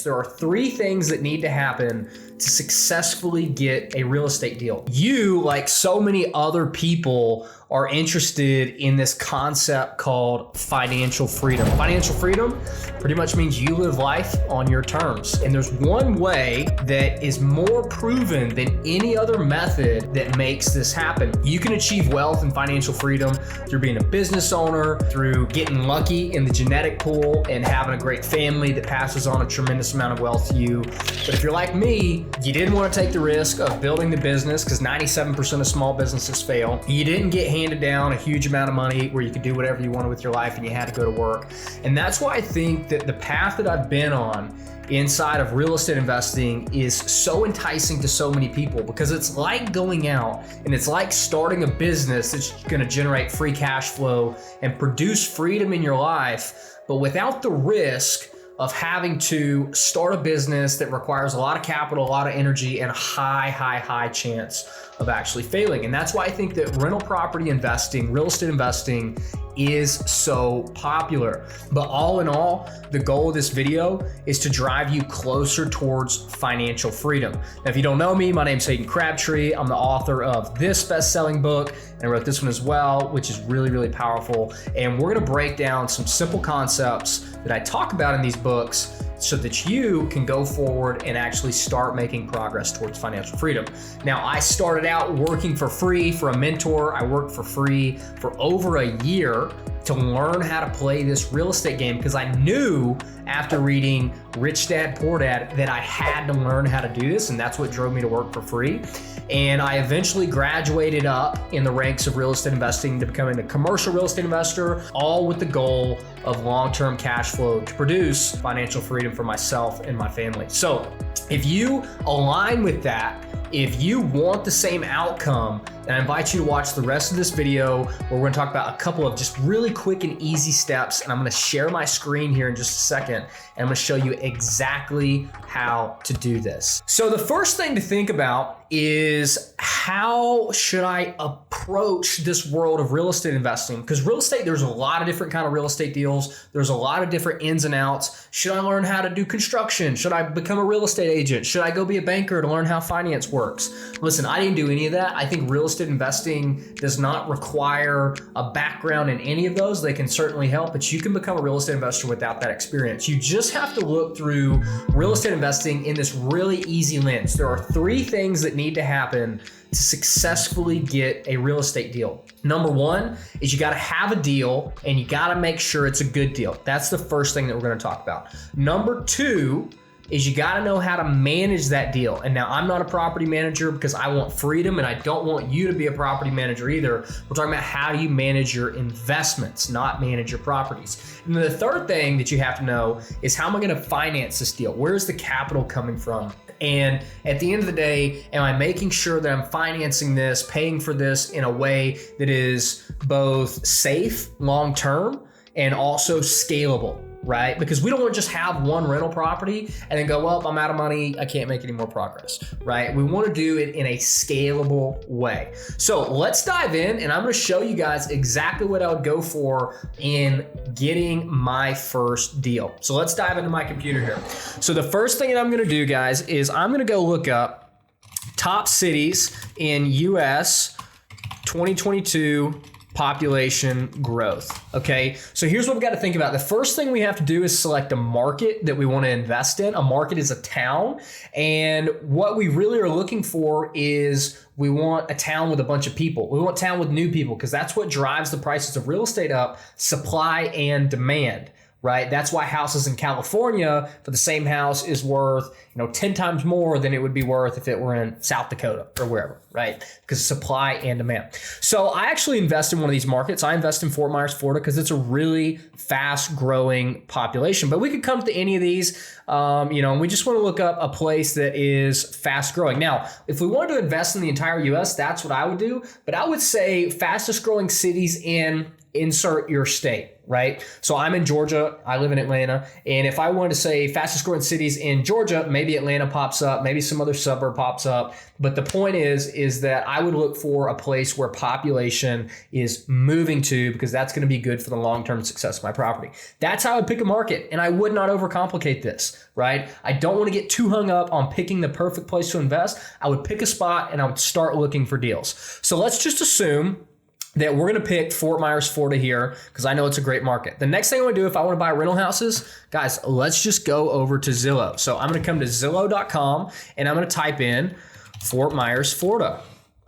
There are 3 things that need to happen to successfully get a real estate deal. You, like so many other people, are interested in this concept called financial freedom. Financial freedom pretty much means you live life on your terms. And there's one way that is more proven than any other method that makes this happen. You can achieve wealth and financial freedom through being a business owner, through getting lucky in the genetic pool and having a great family that passes on a tremendous amount of wealth to you. But if you're like me, you didn't want to take the risk of building the business because 97% of small businesses fail. You didn't get handed down a huge amount of money where you could do whatever you wanted with your life and you had to go to work. And that's why I think that the path that I've been on inside of real estate investing is so enticing to so many people, because it's like going out and it's like starting a business that's going to generate free cash flow and produce freedom in your life, but without the risk of having to start a business that requires a lot of capital, a lot of energy, and a high chance of actually failing. And that's why I think that rental property investing, real estate investing, is so popular. But all in all, the goal of this video is to drive you closer towards financial freedom. Now, if you don't know me, my name's Hayden Crabtree. I'm the author of this best-selling book, and I wrote this one as well, which is really powerful. And we're gonna break down some simple concepts that I talk about in these books so that you can go forward and actually start making progress towards financial freedom. Now, I started out working for free for a mentor. I worked for free for over a year to learn how to play this real estate game, because I knew after reading Rich Dad, Poor Dad that I had to learn how to do this, and that's what drove me to work for free. And I eventually graduated up in the ranks of real estate investing to becoming a commercial real estate investor, all with the goal of long-term cash flow to produce financial freedom for myself and my family. So if you align with that, if you want the same outcome, then I invite you to watch the rest of this video where we're gonna talk about a couple of just really quick and easy steps. And I'm gonna share my screen here in just a second, and I'm gonna show you exactly how to do this. So the first thing to think about is, how should I approach this world of real estate investing? Because real estate, there's a lot of different kind of real estate deals. There's a lot of different ins and outs. Should I learn how to do construction? Should I become a real estate agent? Should I go be a banker to learn how finance works? Listen, I didn't do any of that. I think real estate investing does not require a background in any of those. They can certainly help, but you can become a real estate investor without that experience. You just have to look through real estate investing in this really easy lens. There are 3 things that need to happen to successfully get a real estate deal. Number 1 is you gotta have a deal, and you gotta make sure it's a good deal. That's the first thing that we're gonna talk about. Number 2 is you gotta know how to manage that deal. And now, I'm not a property manager because I want freedom, and I don't want you to be a property manager either. We're talking about how do you manage your investments, not manage your properties. And then the third thing that you have to know is, how am I gonna finance this deal? Where's the capital coming from? And at the end of the day, am I making sure that I'm financing this, paying for this in a way that is both safe long-term and also scalable, right? Because we don't want to just have one rental property and then go, well, I'm out of money, I can't make any more progress, right? We want to do it in a scalable way. So let's dive in, and I'm going to show you guys exactly what I would go for in getting my first deal. So let's dive into my computer here. So the first thing that I'm going to do, guys, is I'm going to go look up top cities in US 2022 population growth. Okay, so here's what we've got to think about. The first thing we have to do is select a market that we want to invest in. A market is a town, and what we really are looking for is, we want a town with a bunch of people. We want a town with new people, because that's what drives the prices of real estate up: supply and demand. Right? That's why houses in California for the same house is worth, 10 times more than it would be worth if it were in South Dakota or wherever, right? Because supply and demand. So I actually invest in one of these markets. I invest in Fort Myers, Florida, because it's a really fast growing population. But we could come to any of these, and we just want to look up a place that is fast growing. Now, if we wanted to invest in the entire US, that's what I would do. But I would say fastest growing cities in insert your state, right? So I'm in Georgia, I live in Atlanta, and if I wanted to say fastest growing cities in Georgia, maybe Atlanta pops up, maybe some other suburb pops up. But the point is that I would look for a place where population is moving to, because that's going to be good for the long-term success of my property. That's how I would pick a market, and I would not overcomplicate this, right? I don't want to get too hung up on picking the perfect place to invest. I would pick a spot and I would start looking for deals. So let's just assume that we're going to pick Fort Myers, Florida here, because I know it's a great market. The next thing I want to do if I want to buy rental houses, guys, let's just go over to Zillow. So I'm going to come to Zillow.com and I'm going to type in Fort Myers, Florida.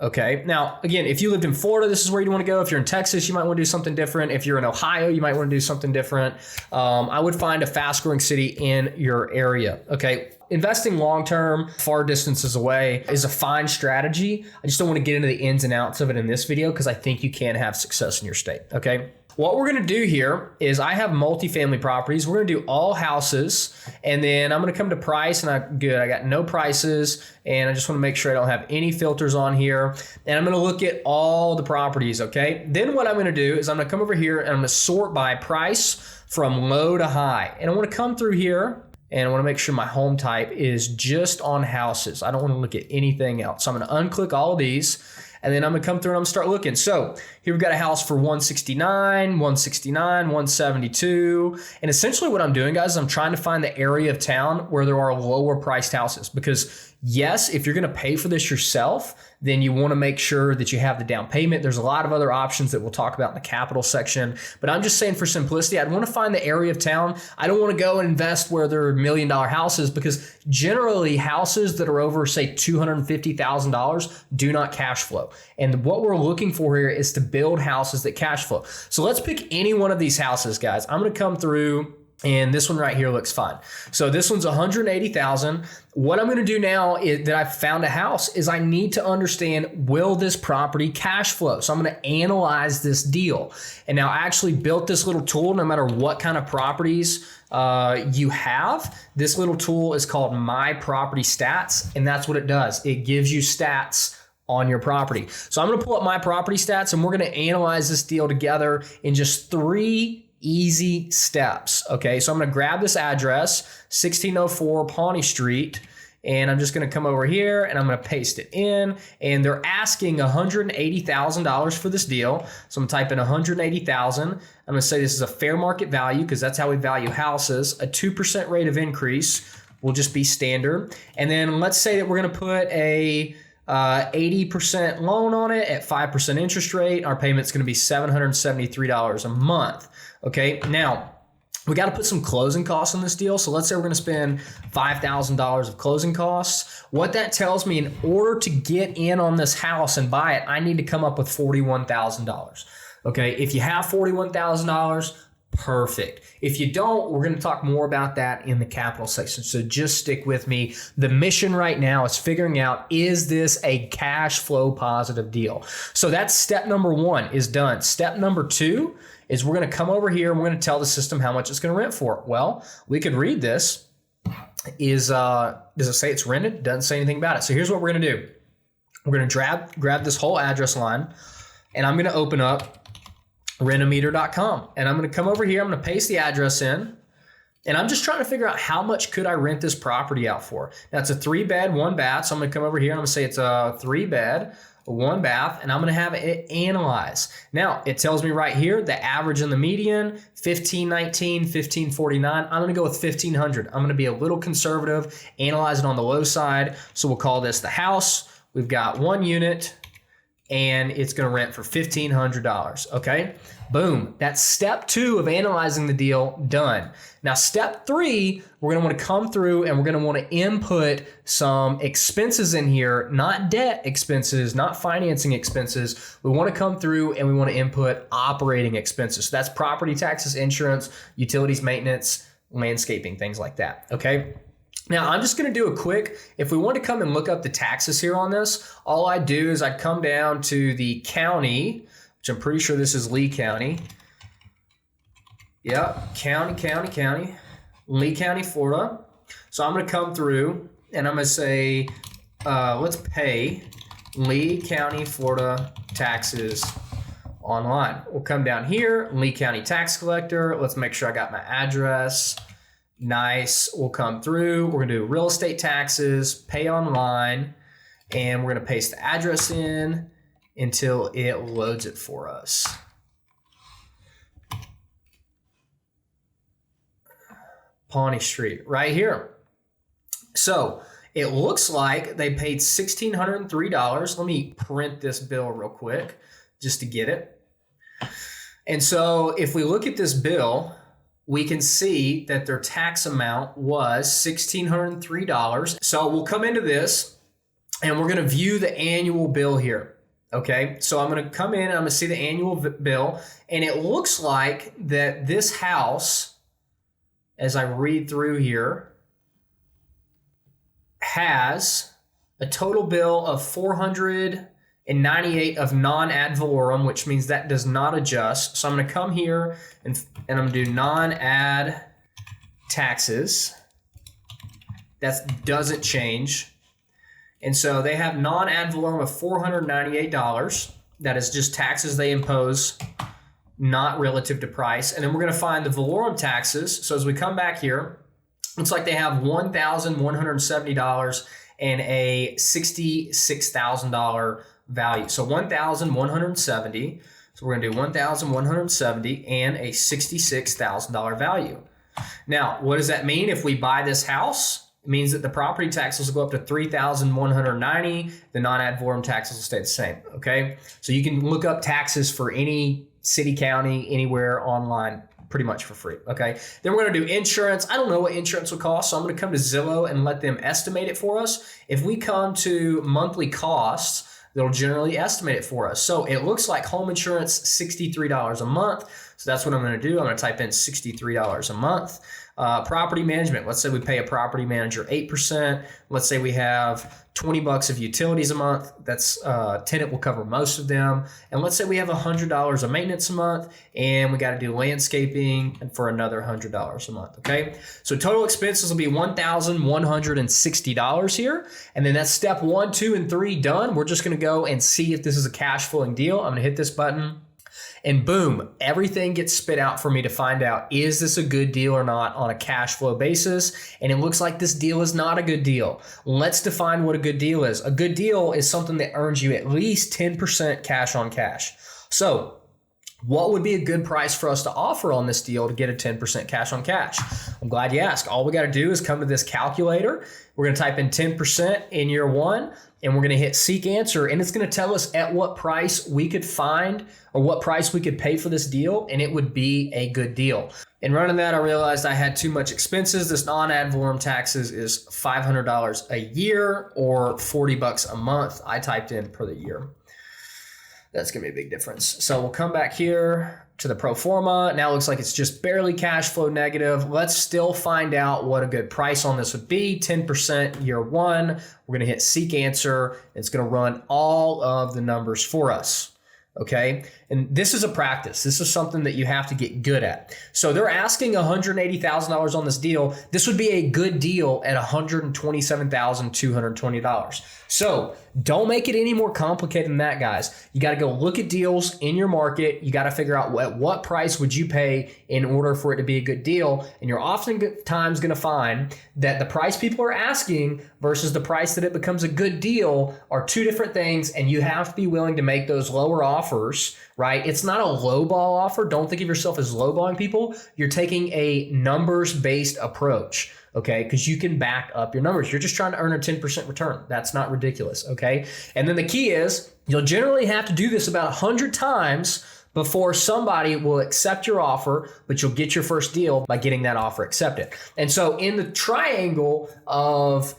Okay. Now, again, if you lived in Florida, this is where you want to go. If you're in Texas, you might want to do something different. If you're in Ohio, you might want to do something different. I would find a fast growing city in your area. Okay. Investing long-term, far distances away is a fine strategy. I just don't want to get into the ins and outs of it in this video because I think you can have success in your state. Okay. What we're going to do here is I have multifamily properties. We're going to do all houses, and then I'm going to come to price, and I got no prices, and I just want to make sure I don't have any filters on here, and I'm going to look at all the properties, okay? Then what I'm going to do is I'm going to come over here, and I'm going to sort by price from low to high, and I want to come through here, and I want to make sure my home type is just on houses. I don't want to look at anything else. So I'm going to unclick all of these, and then I'm gonna come through and I'm gonna start looking. So here we've got a house for 169, 169, 172. And essentially what I'm doing, guys, is I'm trying to find the area of town where there are lower priced houses. Because yes, if you're gonna pay for this yourself, then you wanna make sure that you have the down payment. There's a lot of other options that we'll talk about in the capital section. But I'm just saying for simplicity, I'd wanna find the area of town. I don't wanna go and invest where there are $1 million houses, because generally houses that are over, say, $250,000 do not cash flow. And what we're looking for here is to build houses that cash flow. So let's pick any one of these houses, guys. I'm gonna come through, and this one right here looks fine. So this one's 180,000. What I'm gonna do now is that I've found a house is I need to understand, will this property cash flow? So I'm gonna analyze this deal. And now I actually built this little tool. No matter what kind of properties you have, this little tool is called My Property Stats, and that's what it does. It gives you stats on your property. So I'm gonna pull up My Property Stats, and we're gonna analyze this deal together in just 3 easy steps. Okay, so I'm gonna grab this address, 1604 Pawnee Street, and I'm just gonna come over here and I'm gonna paste it in, and they're asking $180,000 for this deal. So I'm gonna type in 180,000. I'm gonna say this is a fair market value, because that's how we value houses. A 2% rate of increase will just be standard. And then let's say that we're gonna put a 80% loan on it at 5% interest rate. Our payment's gonna be $773 a month. Okay, now we got to put some closing costs on this deal. So let's say we're going to spend $5,000 of closing costs. What that tells me, in order to get in on this house and buy it, I need to come up with $41,000. Okay, if you have $41,000, perfect. If you don't, we're going to talk more about that in the capital section. So just stick with me. The mission right now is figuring out, is this a cash flow positive deal? So that's step number 1 is done. Step number 2 is we're going to come over here and we're going to tell the system how much it's going to rent for. Well, we could read this. Does it say it's rented? Doesn't say anything about it. So here's what we're going to do. We're going to grab this whole address line, and I'm going to open up rentometer.com, and I'm going to come over here. I'm going to paste the address in, and I'm just trying to figure out how much could I rent this property out for. Now it's a 3-bed, 1-bath. So I'm going to come over here and I'm going to say it's a 3-bed, 1-bath, and I'm going to have it analyze. Now it tells me right here the average and the median, 1519, 1549. I'm going to go with 1500. I'm going to be a little conservative, analyze it on the low side. So we'll call this the house. We've got 1 unit, and it's going to rent for $1,500. Okay, boom. That's step 2 of analyzing the deal done. Now, step 3, we're going to want to come through and we're going to want to input some expenses in here, not debt expenses, not financing expenses. We want to come through and we want to input operating expenses. So that's property taxes, insurance, utilities, maintenance, landscaping, things like that. Okay. Now, I'm just going to do a quick, if we want to come and look up the taxes here on this, all I do is I come down to the county, which I'm pretty sure this is Lee County. Yep, county, Lee County, Florida. So I'm going to come through and I'm going to say, let's pay Lee County, Florida taxes online. We'll come down here, Lee County Tax Collector. Let's make sure I got my address. Nice. We'll come through. We're going to do real estate taxes, pay online, and we're going to paste the address in until it loads it for us. Pawnee Street, right here. So it looks like they paid $1,603. Let me print this bill real quick just to get it. And so if we look at this bill, we can see that their tax amount was $1,603. So we'll come into this and we're going to view the annual bill here. Okay, so I'm going to come in and I'm going to see the annual bill, and it looks like that this house, as I read through here, has a total bill of $498 of non-ad valorem, which means that does not adjust. So I'm going to come here and I'm going to do non-ad taxes. That doesn't change. And so they have non-ad valorem of $498. That is just taxes they impose, not relative to price. And then we're going to find the valorem taxes. So as we come back here, looks like they have $1,170 and a $66,000 value. So $1,170. So we're going to do $1,170 and a $66,000 value. Now, what does that mean if we buy this house? It means that the property taxes will go up to $3,190. The non-ad valorem taxes will stay the same. Okay, so you can look up taxes for any city, county, anywhere online pretty much for free. Okay, then we're going to do insurance. I don't know what insurance will cost, so I'm going to come to Zillow and let them estimate it for us. If we come to monthly costs, they'll generally estimate it for us. So it looks like home insurance, $63 a month. So that's what I'm going to do. I'm going to type in $63 a month. Property management. Let's say we pay a property manager 8%. Let's say we have $20 of utilities a month. That's tenant will cover most of them. And let's say we have $100 of maintenance a month, and we got to do landscaping for another $100 a month. Okay, so total expenses will be $1,160 here, and then that's step 1, 2, and 3 done. We're just going to go and see if this is a cash flowing deal. I'm going to hit this button. And boom, everything gets spit out for me to find out, is this a good deal or not on a cash flow basis? And it looks like this deal is not a good deal. Let's define what a good deal is. A good deal is something that earns you at least 10% cash on cash. So what would be a good price for us to offer on this deal to get a 10% cash on cash? I'm glad you asked. All we got to do is come to this calculator. We're going to type in 10% in year 1, and we're going to hit seek answer, and it's going to tell us at what price we could find or what price we could pay for this deal, and it would be a good deal. In running that, I realized I had too much expenses. This non-ad valorem taxes is $500 a year or $40 a month. I typed in per the year. That's going to be a big difference. So we'll come back here to the pro forma. Now it looks like it's just barely cash flow negative. Let's still find out what a good price on this would be. 10% year 1. We're going to hit seek answer. It's going to run all of the numbers for us. Okay, and this is a practice. This is something that you have to get good at. So they're asking $180,000 on this deal. This would be a good deal at $127,220. So don't make it any more complicated than that, guys. You got to go look at deals in your market. You got to figure out at what price would you pay in order for it to be a good deal. And you're oftentimes going to find that the price people are asking versus the price that it becomes a good deal are two different things, and you have to be willing to make those lower offers, right? It's not a lowball offer. Don't think of yourself as lowballing people. You're taking a numbers-based approach, okay? Because you can back up your numbers. You're just trying to earn a 10% return. That's not ridiculous, okay? And then the key is you'll generally have to do this about 100 times before somebody will accept your offer, but you'll get your first deal by getting that offer accepted. And so in the triangle of,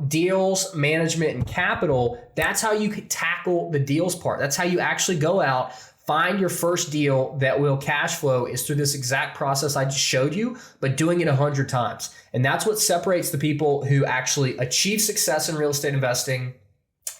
deals, management, and capital, that's how you could tackle the deals part. That's how you actually go out, find your first deal that will cash flow is through this exact process I just showed you, but doing it 100 times. And that's what separates the people who actually achieve success in real estate investing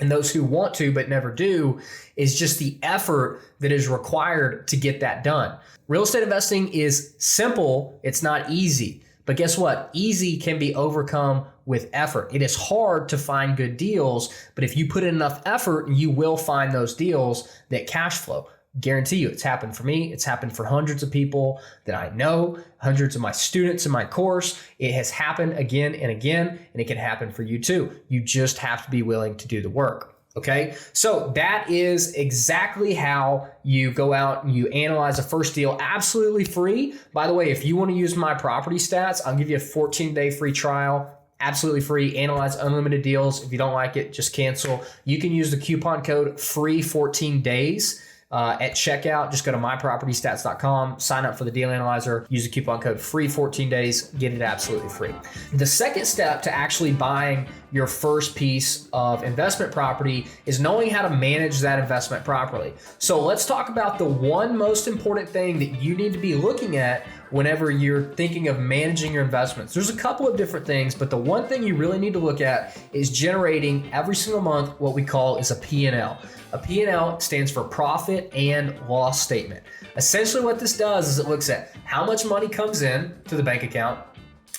and those who want to but never do, is just the effort that is required to get that done. Real estate investing is simple. It's not easy. But guess what? Easy can be overcome with effort. It is hard to find good deals, but if you put in enough effort, you will find those deals that cash flow. Guarantee you it's happened for me. It's happened for hundreds of people that I know, hundreds of my students in my course. It has happened again and again, and it can happen for you too. You just have to be willing to do the work. Okay, so that is exactly how you go out and you analyze a first deal absolutely free. By the way, if you want to use my property stats, I'll give you a 14-day free trial. Absolutely free. Analyze unlimited deals. If you don't like it, just cancel. You can use the coupon code FREE14days at checkout. Just go to mypropertystats.com, sign up for the deal analyzer, use the coupon code FREE14days, get it absolutely free. The second step to actually buying your first piece of investment property is knowing how to manage that investment properly. So let's talk about the one most important thing that you need to be looking at whenever you're thinking of managing your investments. There's a couple of different things, but the one thing you really need to look at is generating every single month what we call is a P&L. A P&L stands for profit and loss statement. Essentially what this does is it looks at how much money comes in to the bank account,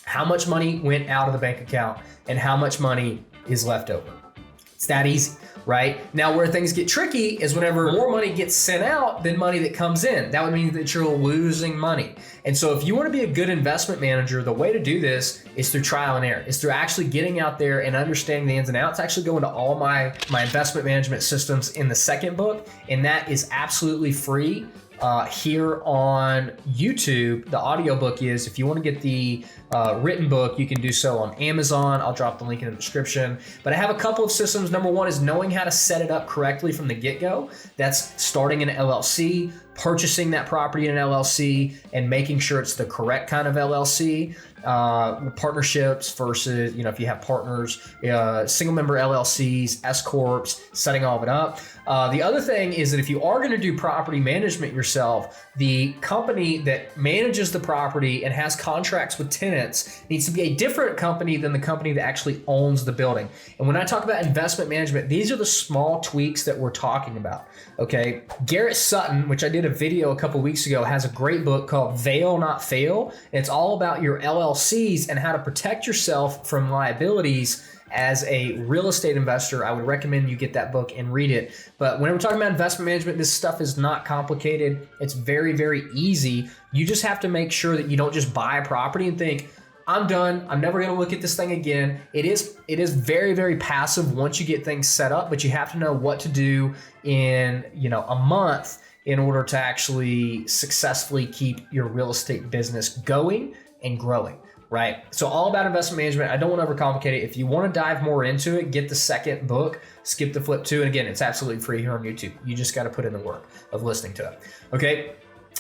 how much money went out of the bank account, and how much money is left over. It's that easy, right? Now, where things get tricky is whenever more money gets sent out than money that comes in. That would mean that you're losing money. And so if you want to be a good investment manager, the way to do this is through trial and error. It's through actually getting out there and understanding the ins and outs. Actually go into all my investment management systems in the second book, and that is absolutely free. Here on YouTube, the audiobook is, if you want to get the written book, you can do so on Amazon. I'll drop the link in the description. But I have a couple of systems. Number one is knowing how to set it up correctly from the get-go. That's starting an LLC, purchasing that property in an LLC, and making sure it's the correct kind of LLC. Partnerships versus, if you have partners, single member LLCs, S corps, setting all of it up. The other thing is that if you are going to do property management yourself, the company that manages the property and has contracts with tenants needs to be a different company than the company that actually owns the building. And when I talk about investment management, these are the small tweaks that we're talking about. Okay, Garrett Sutton, which I did a video a couple weeks ago, has a great book called Fail Not Fail. And it's all about your LLCs and how to protect yourself from liabilities. As a real estate investor, I would recommend you get that book and read it. But when we're talking about investment management, this stuff is not complicated. It's very, very easy. You just have to make sure that you don't just buy a property and think, I'm done. I'm never going to look at this thing again. It is very, very passive once you get things set up, but you have to know what to do in, a month in order to actually successfully keep your real estate business going and growing. Right. So all about investment management. I don't want to overcomplicate it. If you want to dive more into it, get the second book, skip to flip 2. And again, it's absolutely free here on YouTube. You just got to put in the work of listening to it. Okay.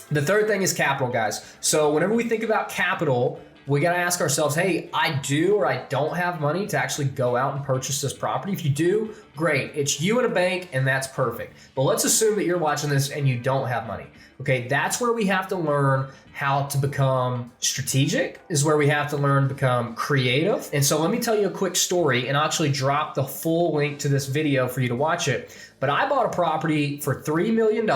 The third thing is capital, guys. So whenever we think about capital, we got to ask ourselves, hey, I do or I don't have money to actually go out and purchase this property. If you do, great. It's you and a bank, and that's perfect. But let's assume that you're watching this and you don't have money. Okay, that's where we have to learn how to become strategic, is where we have to learn to become creative. And so let me tell you a quick story, and I'll actually drop the full link to this video for you to watch it. But I bought a property for $3 million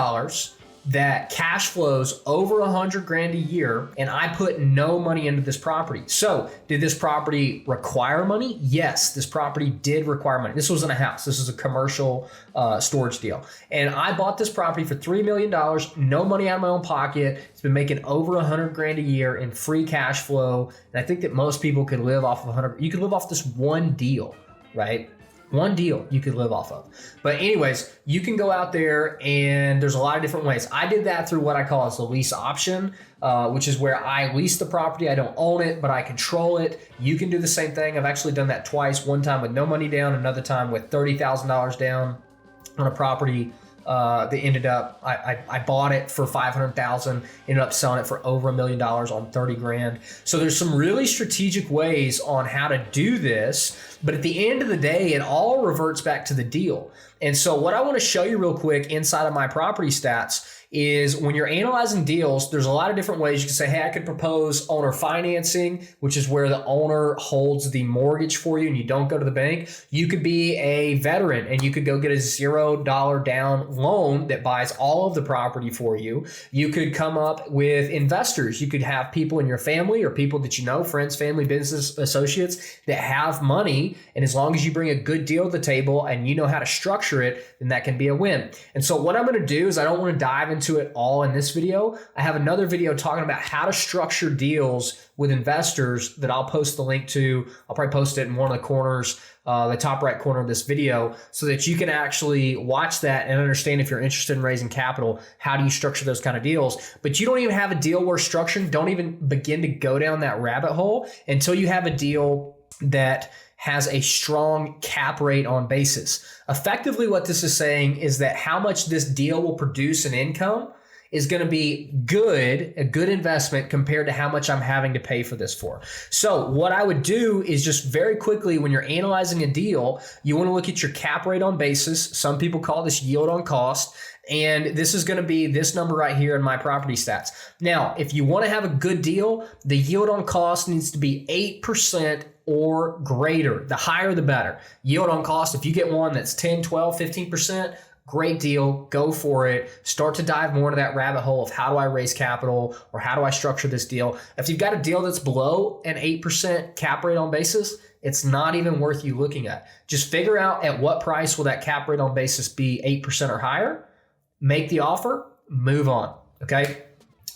that cash flows over $100,000 a year, and I put no money into this property. So did this property require money? Yes, this property did require money. This wasn't a house. This is a commercial storage deal. And I bought this property for $3 million, no money out of my own pocket. It's been making over $100,000 a year in free cash flow. And I think that most people could live off of 100. You could live off this one deal, right? One deal you could live off of. But anyways, you can go out there and there's a lot of different ways. I did that through what I call as the lease option, which is where I lease the property. I don't own it, but I control it. You can do the same thing. I've actually done that twice. One time with no money down, another time with $30,000 down on a property. They ended up, I bought it for $500,000, ended up selling it for over $1 million on $30,000. So there's some really strategic ways on how to do this. But at the end of the day, it all reverts back to the deal. And so what I want to show you real quick inside of my property stats is when you're analyzing deals, there's a lot of different ways. You can say, hey, I could propose owner financing, which is where the owner holds the mortgage for you and you don't go to the bank. You could be a veteran and you could go get a $0 down loan that buys all of the property for you. You could come up with investors. You could have people in your family or people that you know, friends, family, business associates that have money. And as long as you bring a good deal to the table and you know how to structure it, then that can be a win. And so what I'm going to do is I don't want to dive into it all in this video. I have another video talking about how to structure deals with investors that I'll post the link to. I'll probably post it in one of the corners, the top right corner of this video, so that you can actually watch that and understand if you're interested in raising capital, how do you structure those kind of deals. But you don't even have a deal worth structuring. Don't even begin to go down that rabbit hole until you have a deal that has a strong cap rate on basis. Effectively, what this is saying is that how much this deal will produce in income is going to be a good investment compared to how much I'm having to pay for this for. So what I would do is just very quickly, when you're analyzing a deal, you want to look at your cap rate on basis. Some people call this yield on cost. And this is going to be this number right here in my property stats. Now, if you want to have a good deal, the yield on cost needs to be 8% or greater. The higher, the better. Yield on cost, if you get one that's 10, 12, 15%, great deal, go for it. Start to dive more into that rabbit hole of how do I raise capital or how do I structure this deal. If you've got a deal that's below an 8% cap rate on basis, it's not even worth you looking at. Just figure out at what price will that cap rate on basis be 8% or higher. Make the offer, move on, okay?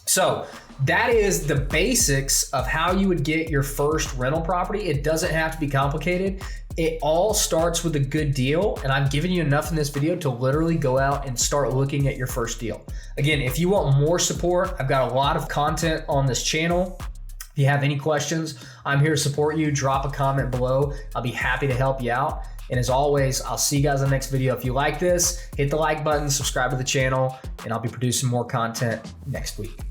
So that is the basics of how you would get your first rental property. It doesn't have to be complicated. It all starts with a good deal, and I've given you enough in this video to literally go out and start looking at your first deal. Again, if you want more support, I've got a lot of content on this channel. If you have any questions, I'm here to support you. Drop a comment below. I'll be happy to help you out. And as always, I'll see you guys in the next video. If you like this, hit the like button, subscribe to the channel, and I'll be producing more content next week.